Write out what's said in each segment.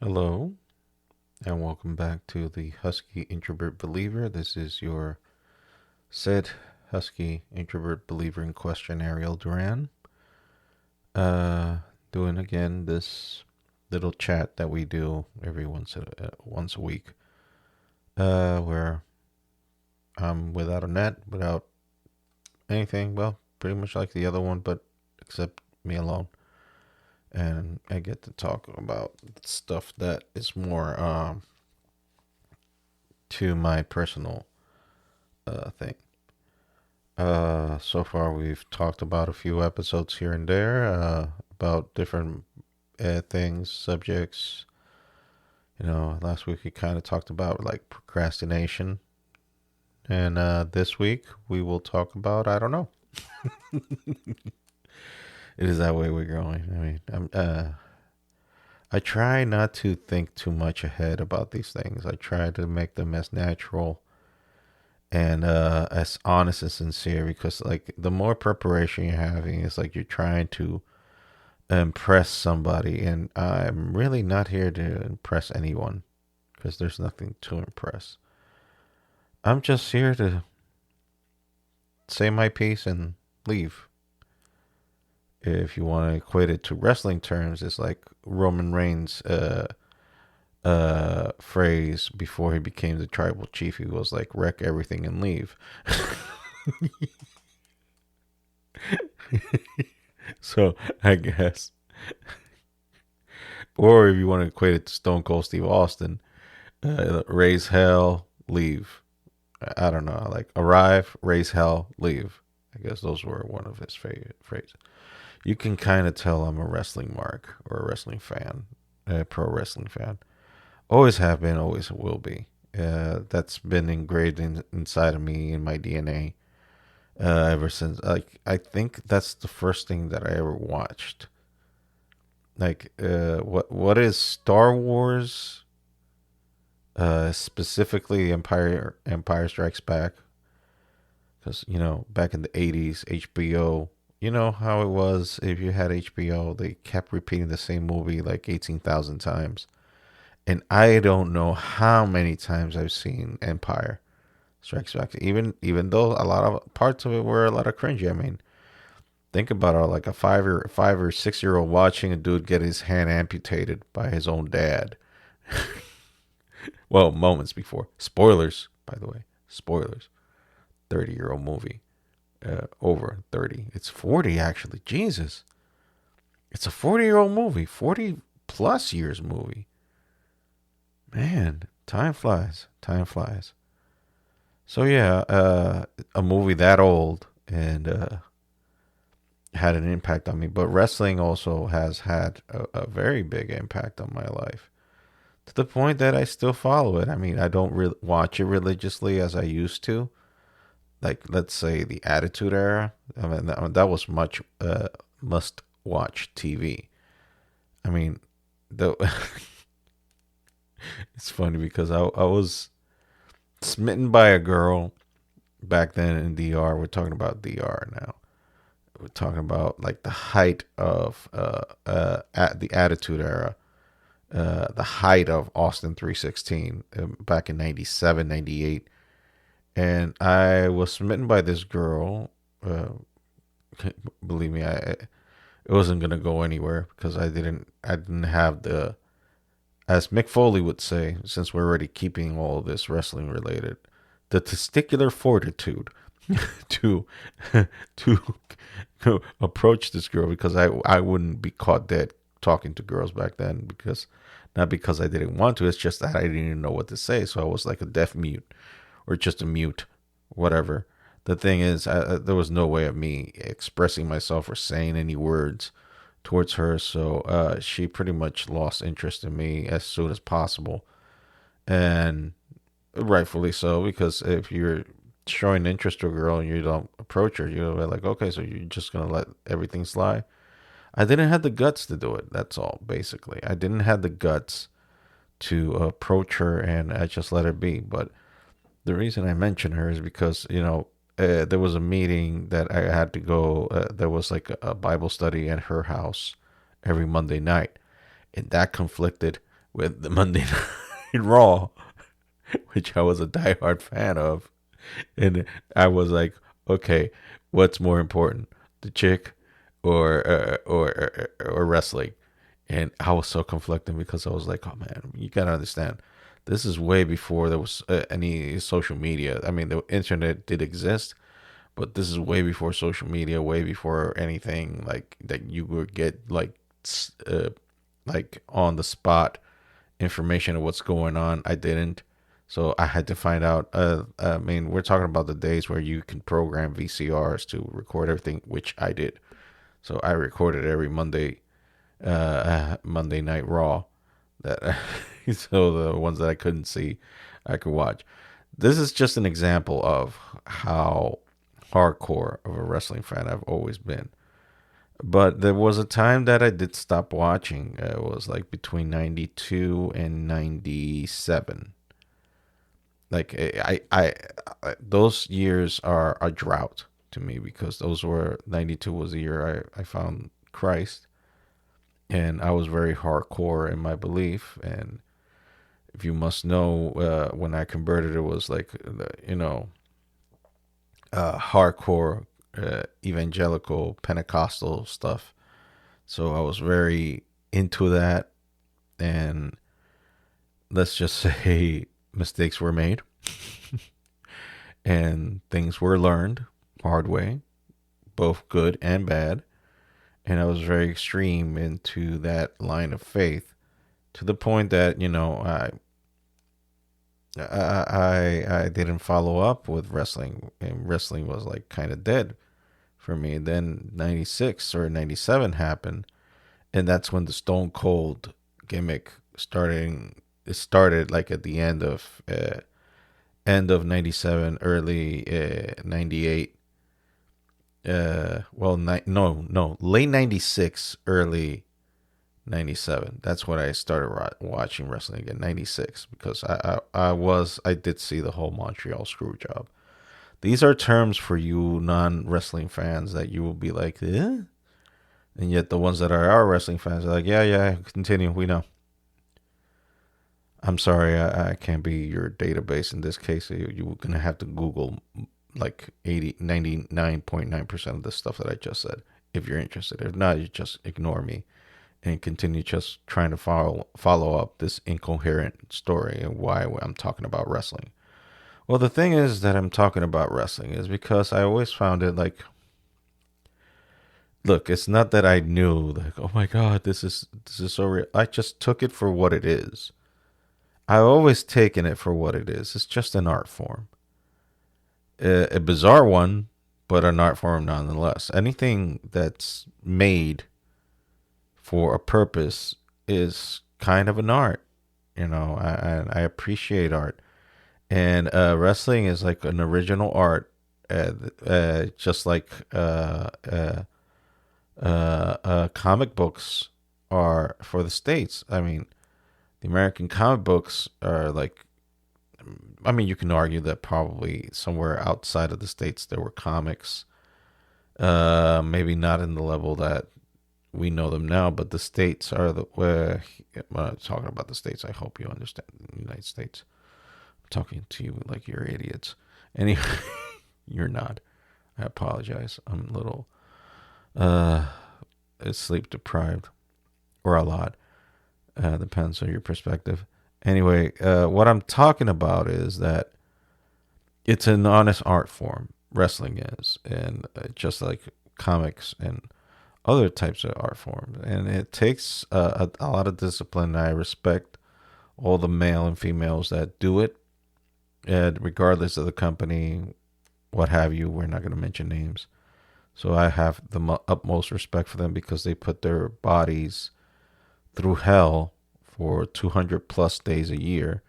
Hello, and welcome back to the Husky Introvert Believer. This is your said Husky Introvert Believer in question, Ariel Duran. Uh, Doing again this little chat that we do every once a week, where I'm without a net, without anything. Well, pretty much like the other one, but except me alone, and I get to talk about stuff that is more to my personal thing. So far we've talked about a few episodes here and there, about different things, subjects. Last week we kind of talked about like procrastination, and this week we will talk about I don't know. It is that way we're going. I try not to think too much ahead about these things. I try to make them as natural and as honest and sincere because like the more preparation you're having, it's like you're trying to impress somebody, and I'm really not here to impress anyone because there's nothing to impress. I'm just here to say my piece and leave. If you want to equate it to wrestling terms, it's like Roman Reigns' phrase before he became the tribal chief. He was like, wreck everything and leave. So I guess, or if you want to equate it to Stone Cold Steve Austin, raise hell, leave. I don't know, like arrive, raise hell, leave. I guess those were one of his favorite phrases. You can kind of tell I'm a wrestling mark or a wrestling fan, a pro wrestling fan. Always have been, always will be. That's been engraved inside of me in my DNA ever since. Like I think that's the first thing that I ever watched. Like what is Star Wars? Specifically Empire Strikes Back, because back in the 80s HBO, you know how it was. If you had HBO, they kept repeating the same movie like 18,000 times, and I don't know how many times I've seen Empire Strikes Back. Even though a lot of parts of it were a lot of cringy. I mean, think about it, like a 5 or 6 year old watching a dude get his hand amputated by his own dad. Well, moments before. Spoilers, by the way. Spoilers. 30-year-old movie. Over 30. It's 40, actually. Jesus. It's a 40-year-old movie. 40 plus years movie. Man, time flies. Time flies. So, yeah, a movie that old and had an impact on me. But wrestling also has had a very big impact on my life, to the point that I still follow it. I mean, I don't watch it religiously as I used to. Like, let's say the Attitude Era. That was much must watch TV. I mean, the it's funny because I was smitten by a girl back then in DR. We're talking about DR now. We're talking about like the height of at the Attitude Era, the height of Austin 316 back in 97, 98. And I was smitten by this girl. Believe me, it wasn't gonna go anywhere because I didn't have the, as Mick Foley would say, since we're already keeping all of this wrestling related, the testicular fortitude to to approach this girl, because I wouldn't be caught dead talking to girls back then, because not because I didn't want to, it's just that I didn't even know what to say, so I was like a deaf mute or just a mute, whatever. The thing is, there was no way of me expressing myself or saying any words towards her, so she pretty much lost interest in me as soon as possible, and rightfully so, because if you're showing interest to a girl and you don't approach her, you're like, okay, so you're just gonna let everything slide. I didn't have the guts to do it. That's all, basically. I didn't have the guts to approach her, and I just let her be. But the reason I mention her is because there was a meeting that I had to go. There was like a Bible study at her house every Monday night, and that conflicted with the Monday Night Raw, which I was a diehard fan of. And I was like, okay, what's more important, the chick or wrestling? And I was so conflicted because I was like, oh man, you gotta understand, this is way before there was any social media. I mean, the internet did exist, but this is way before social media, way before anything like that you would get like on the spot information of what's going on. I didn't. So I had to find out. I mean, we're talking about the days where you can program VCRs to record everything, which I did. So I recorded every Monday Night Raw. That so the ones that I couldn't see, I could watch. This is just an example of how hardcore of a wrestling fan I've always been. But there was a time that I did stop watching. It was like between 92 and 97. Like those years are a drought to me because those were 92 was the year I found Christ, and I was very hardcore in my belief. And if you must know, when I converted, it was like hardcore evangelical Pentecostal stuff. So I was very into that, and let's just say mistakes were made and things were learned hard way, both good and bad. And I was very extreme into that line of faith to the point that I didn't follow up with wrestling, and wrestling was like kind of dead for me. Then 96 or 97 happened, and that's when the Stone Cold gimmick starting. It started like at the end of 97, early 98. Well, no, late 96, early 97. That's when I started watching wrestling again, 96, because I did see the whole Montreal screw job. These are terms for you non-wrestling fans that you will be like, eh? And yet the ones that are our wrestling fans are like, yeah, yeah, continue, we know. I'm sorry, I can't be your database in this case. You're going to have to Google like 99.9% of the stuff that I just said if you're interested. If not, you just ignore me and continue just trying to follow up this incoherent story and why I'm talking about wrestling. Well, the thing is that I'm talking about wrestling is because I always found it like, look, it's not that I knew like, oh my god, this is so real. I just took it for what it is. I've always taken it for what it is. It's just an art form, a bizarre one, but an art form nonetheless. Anything that's made for a purpose is kind of an art. I appreciate art, and wrestling is like an original art, just like comic books are for the states. I mean, the American comic books are like, I mean, you can argue that probably somewhere outside of the states there were comics, maybe not in the level that we know them now, but the states are the when I'm talking about the states, I hope you understand the United States. I'm talking to you like you're idiots. Anyway, you're not. I apologize. I'm a little uh sleep deprived, or a lot. Depends on your perspective. Anyway, what I'm talking about is that it's an honest art form. Wrestling is, and just like comics and other types of art forms, and it takes a lot of discipline. I respect all the male and females that do it, and regardless of the company, what have you. We're not going to mention names. So I have the utmost respect for them because they put their bodies through hell for 200 plus days a year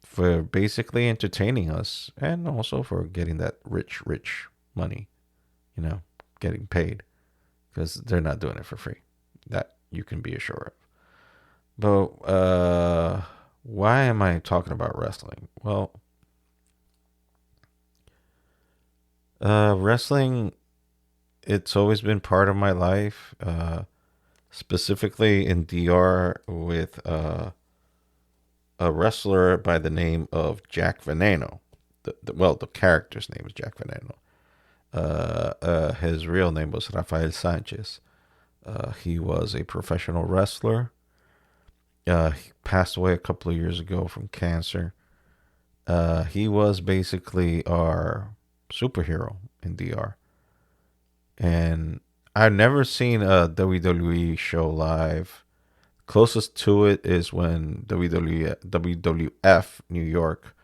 for basically entertaining us and also for getting that rich money, you know, getting paid because they're not doing it for free. That you can be assured of. But why am I talking about wrestling? Well, wrestling, it's always been part of my life. Specifically in DR with a wrestler by the name of Jack Veneno. Well, the character's name is Jack Veneno. His real name was Rafael Sanchez. He was a professional wrestler. He passed away a couple of years ago from cancer. He was basically our superhero in DR. And I've never seen a WWE show live. Closest to it is when WWF New York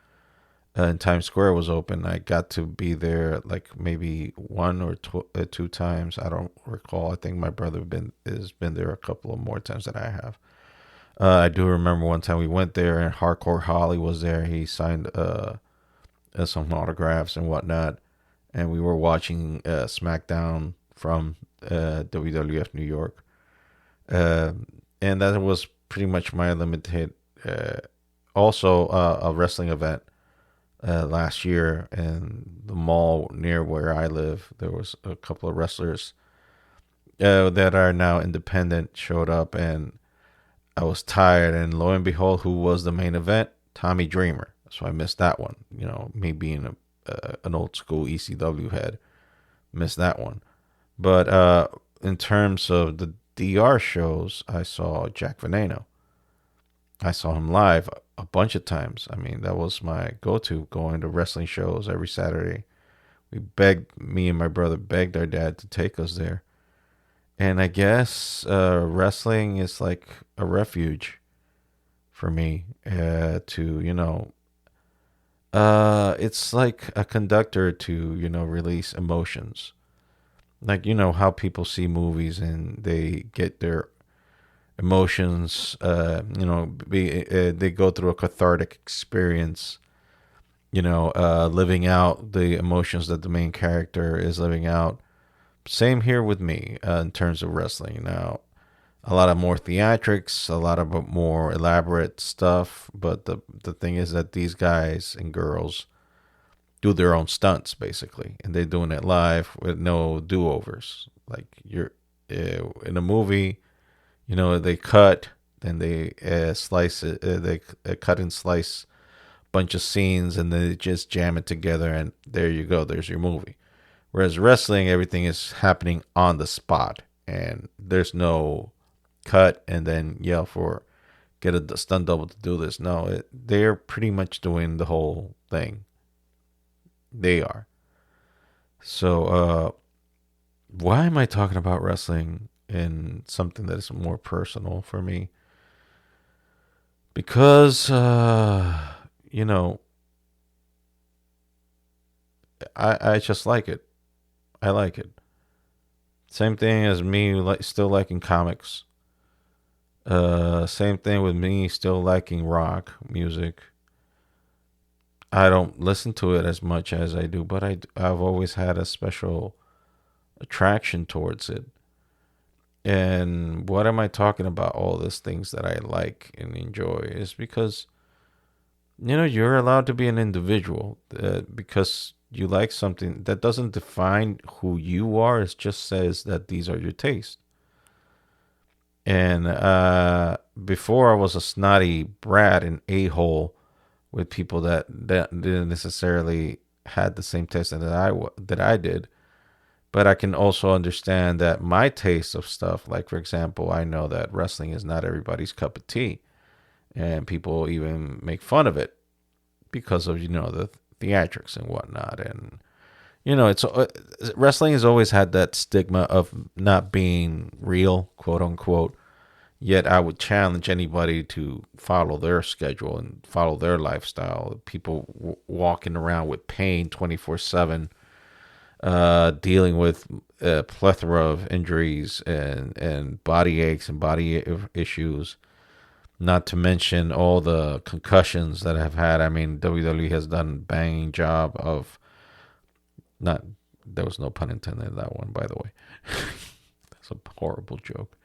in Times Square was open. I got to be there like maybe one or two times. I don't recall. I think my brother has been there a couple of more times than I have. I do remember one time we went there and Hardcore Holly was there. He signed some autographs and whatnot, and we were watching SmackDown from WWF New York. Uh, and that was pretty much my limited. Also, a wrestling event last year in the mall near where I live. There was a couple of wrestlers that are now independent showed up, and I was tired. And lo and behold, who was the main event? Tommy Dreamer. So I missed that one. You know, me being an old school ECW head, missed that one. But in terms of the DR shows, I saw Jack Veneno. I saw him live a bunch of times. I mean, that was my go-to, going to wrestling shows every Saturday. Me and my brother begged our dad to take us there. And I guess wrestling is like a refuge for me it's like a conductor to, release emotions. Like, how people see movies and they get their emotions, they go through a cathartic experience, living out the emotions that the main character is living out. Same here with me in terms of wrestling. Now, a lot of more theatrics, a lot of more elaborate stuff. But the thing is that these guys and girls do their own stunts basically, and they're doing it live with no do overs. Like you're in a movie, they cut, then they slice it, they cut and slice a bunch of scenes, and they just jam it together, and there you go. There's your movie. Whereas wrestling, everything is happening on the spot, and there's no cut and then yell for get a stunt double to do this. No, they're pretty much doing the whole thing. They are. So, why am I talking about wrestling in something that is more personal for me? Because, I just like it. I like it. Same thing as me still liking comics. Same thing with me still liking rock music. I don't listen to it as much as I do, but I've always had a special attraction towards it. And what am I talking about? All these things that I like and enjoy is because you're allowed to be an individual. Because you like something that doesn't define who you are. It just says that these are your tastes. And before I was a snotty brat and a-hole with people that didn't necessarily had the same taste that I did. But I can also understand that my taste of stuff, like for example, I know that wrestling is not everybody's cup of tea, and people even make fun of it because of the theatrics and whatnot. And it's wrestling has always had that stigma of not being real, quote unquote. Yet I would challenge anybody to follow their schedule and follow their lifestyle. People walking around with pain 24/7, dealing with a plethora of injuries and body aches and body issues. Not to mention all the concussions that I've had. I mean, WWE has done a banging job of not. There was no pun intended in that one, by the way. That's a horrible joke.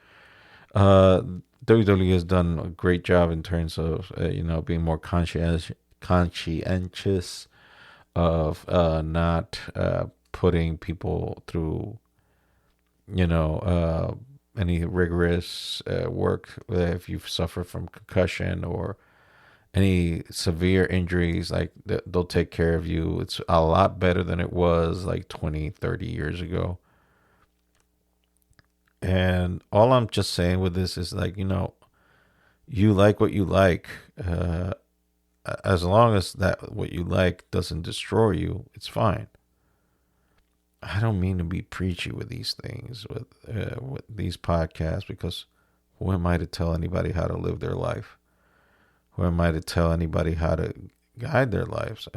uh, WWE has done a great job in terms of being more conscientious of not putting people through any rigorous work if you've suffered from concussion or any severe injuries, like they'll take care of you. It's a lot better than it was like 20, 30 years ago. And all I'm just saying with this is like, you like what you like. As long as that what you like doesn't destroy you, it's fine. I don't mean to be preachy with these things, with these podcasts, because who am I to tell anybody how to live their life? Who am I to tell anybody how to guide their lives?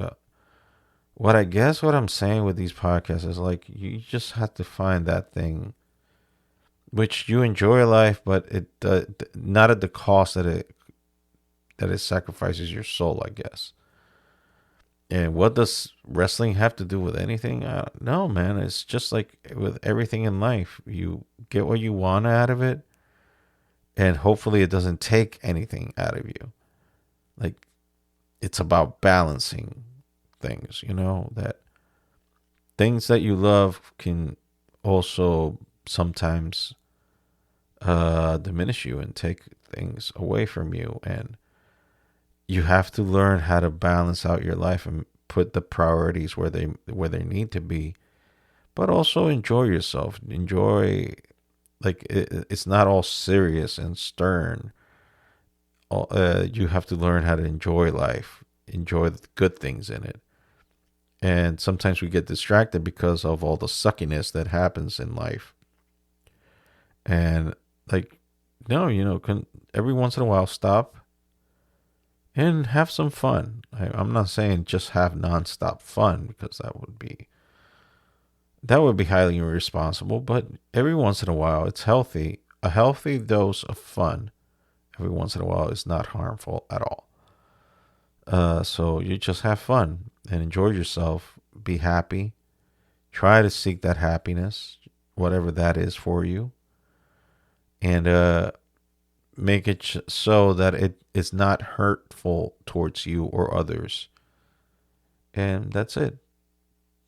What I'm saying with these podcasts is like you just have to find that thing which you enjoy life, but it not at the cost that it sacrifices your soul, I guess. And what does wrestling have to do with anything? No, man. It's just like with everything in life. You get what you want out of it, and hopefully it doesn't take anything out of you. Like, it's about balancing things, that things that you love can also sometimes diminish you and take things away from you. And you have to learn how to balance out your life and put the priorities where they need to be, but also enjoy yourself. Enjoy, like it's not all serious and stern. You have to learn how to enjoy life, enjoy the good things in it. And sometimes we get distracted because of all the suckiness that happens in life. And like, no, every once in a while stop and have some fun. I'm not saying just have nonstop fun, because that would be highly irresponsible. But every once in a while, it's healthy. A healthy dose of fun every once in a while is not harmful at all. So you just have fun and enjoy yourself. Be happy. Try to seek that happiness, whatever that is for you, and make it so that it is not hurtful towards you or others. And that's it.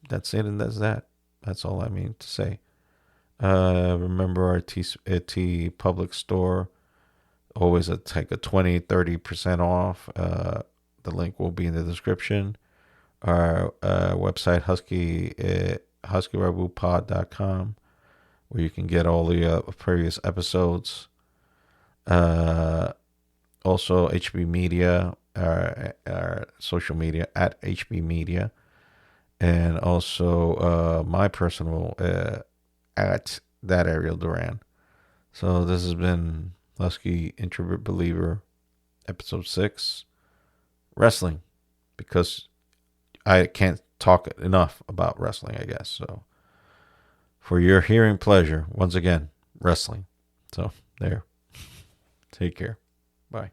That's it, and that's that. That's all I mean to say. Remember our T public store. Always take a 20-30% off. The link will be in the description. Our website, huskyrevupod.com, where you can get all the previous episodes. Also, HB Media, our social media at HB Media, and also my personal at that Ariel Duran. So this has been Husky Introvert Believer, episode 6, wrestling, because I can't talk enough about wrestling, I guess. So for your hearing pleasure, once again, wrestling. So there. Take care. Bye.